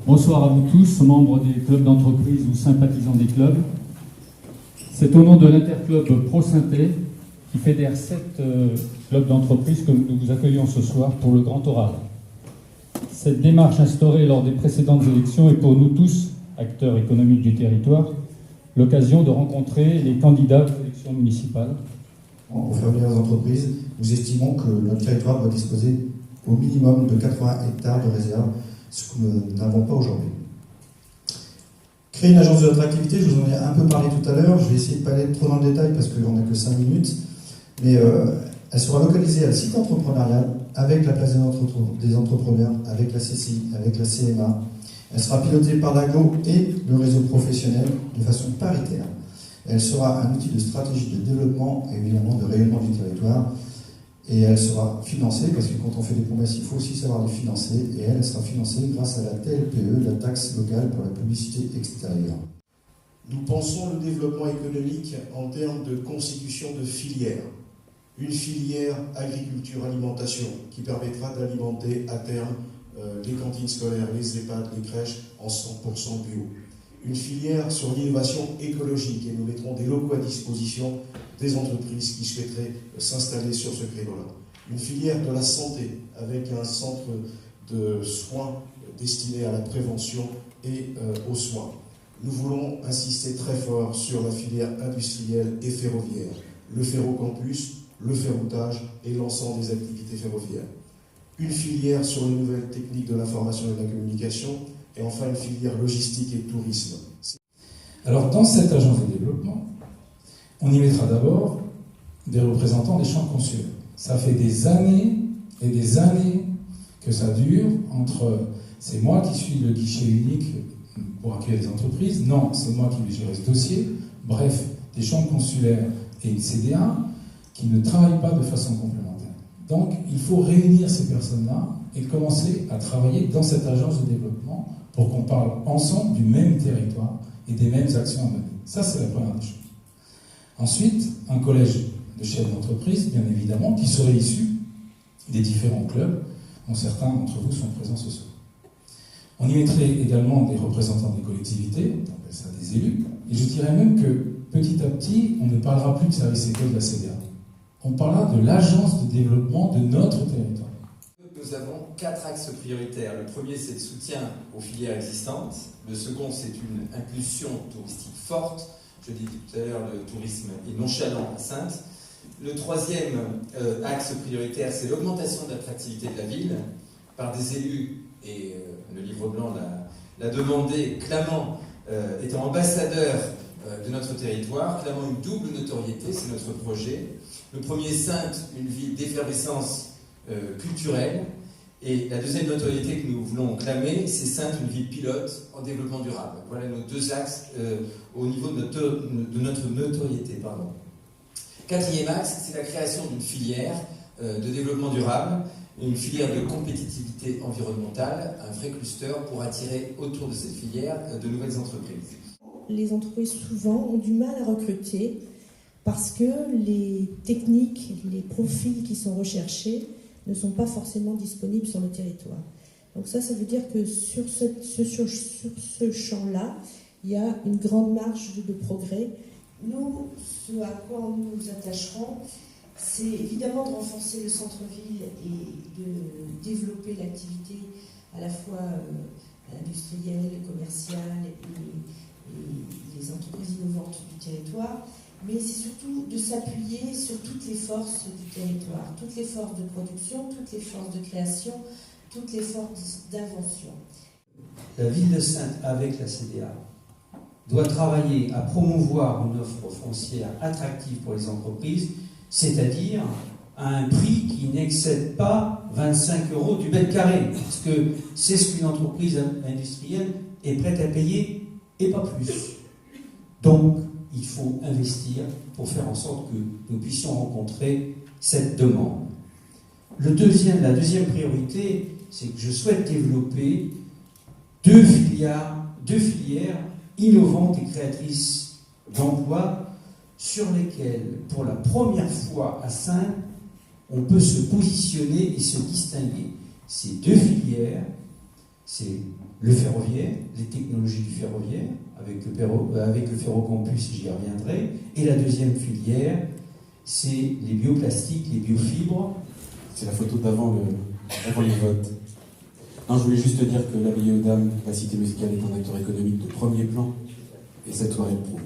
Bonsoir à vous tous, membres des clubs d'entreprise ou sympathisants des clubs. C'est au nom de l'Interclub Pro-Synthé qui fédère 7 clubs d'entreprise que nous vous accueillons ce soir pour le grand oral. Cette démarche instaurée lors des précédentes élections est pour nous tous, acteurs économiques du territoire, l'occasion de rencontrer les candidats aux élections municipales. Pour faire venir les entreprises, nous estimons que notre territoire doit disposer au minimum de 80 hectares de réserve, ce que nous n'avons pas aujourd'hui. Créer une agence de l'attractivité, je vous en ai un peu parlé tout à l'heure, je vais essayer de ne pas aller trop dans le détail parce qu'on n'a que 5 minutes, mais elle sera localisée à le site entrepreneurial avec la place des entrepreneurs, avec la CCI, avec la CMA. Elle sera pilotée par l'AGO et le réseau professionnel de façon paritaire. Elle sera un outil de stratégie de développement et évidemment de rayonnement du territoire. Et elle sera financée, parce que quand on fait des promesses, il faut aussi savoir les financer, et elle sera financée grâce à la TLPE, la taxe locale pour la publicité extérieure. Nous pensons le développement économique en termes de constitution de filières. Une filière agriculture-alimentation qui permettra d'alimenter à terme les cantines scolaires, les EHPAD, les crèches en 100% bio. Une filière sur l'innovation écologique et nous mettrons des locaux à disposition des entreprises qui souhaiteraient s'installer sur ce créneau-là. Une filière de la santé avec un centre de soins destiné à la prévention et aux soins. Nous voulons insister très fort sur la filière industrielle et ferroviaire, le ferrocampus, le ferroutage et l'ensemble des activités ferroviaires. Une filière sur les nouvelles techniques de l'information et de la communication, et enfin une filière logistique et tourisme. Alors dans cette agence de développement, on y mettra d'abord des représentants des chambres consulaires. Ça fait des années et des années que ça dure entre c'est moi qui suis le guichet unique pour accueillir les entreprises, non, c'est moi qui vais gérer ce dossier, bref, des chambres consulaires et une CDA qui ne travaillent pas de façon complémentaire. Donc il faut réunir ces personnes-là et commencer à travailler dans cette agence de développement pour qu'on parle ensemble du même territoire et des mêmes actions à mener. Ça, c'est la première des choses. Ensuite, un collège de chefs d'entreprise, bien évidemment, qui serait issu des différents clubs, dont certains d'entre vous sont présents ce soir. On y mettrait également des représentants des collectivités, on appelle ça des élus, et je dirais même que petit à petit, on ne parlera plus de service éco de la CDA. On parlera de l'agence de développement de notre territoire. Nous avons 4 axes prioritaires. Le premier, c'est le soutien aux filières existantes. Le second, c'est une impulsion touristique forte. Je dis tout à l'heure, le tourisme est nonchalant à Saintes. Le troisième axe prioritaire, c'est l'augmentation de l'attractivité de la ville par des élus, et le livre blanc l'a demandé, clamant, étant ambassadeur de notre territoire, clamant une double notoriété, c'est notre projet. Le premier, Saintes, une ville d'effervescence culturelle, et la deuxième notoriété que nous voulons clamer, c'est Saintes, une ville pilote en développement durable. Voilà nos 2 axes au niveau de notre notoriété. Quatrième axe, c'est la création d'une filière de développement durable, une filière de compétitivité environnementale, un vrai cluster pour attirer autour de cette filière de nouvelles entreprises. Les entreprises souvent ont du mal à recruter parce que les techniques, les profils qui sont recherchés ne sont pas forcément disponibles sur le territoire. Donc ça veut dire que sur ce champ-là, il y a une grande marge de progrès. Nous, ce à quoi nous nous attacherons, c'est évidemment de renforcer le centre-ville et de développer l'activité à la fois industrielle, commerciale et les entreprises innovantes du territoire, mais c'est surtout de s'appuyer sur toutes les forces du territoire, toutes les forces de production, toutes les forces de création, toutes les forces d'invention. La ville de Saintes, avec la CDA, doit travailler à promouvoir une offre foncière attractive pour les entreprises, c'est-à-dire à un prix qui n'excède pas 25 € du mètre carré, parce que c'est ce qu'une entreprise industrielle est prête à payer et pas plus. Donc, il faut investir pour faire en sorte que nous puissions rencontrer cette demande. La deuxième priorité, c'est que je souhaite développer deux filières innovantes et créatrices d'emplois sur lesquelles, pour la première fois à Saintes, on peut se positionner et se distinguer. Ces 2 filières c'est le ferroviaire, les technologies du ferroviaire, avec le ferrocampus, j'y reviendrai. Et la deuxième filière, c'est les bioplastiques, les biofibres. C'est la photo d'avant les votes. Non, je voulais juste te dire que l'abbaye aux Dames, la cité musicale, est un acteur économique de premier plan, et cette soirée le prouve.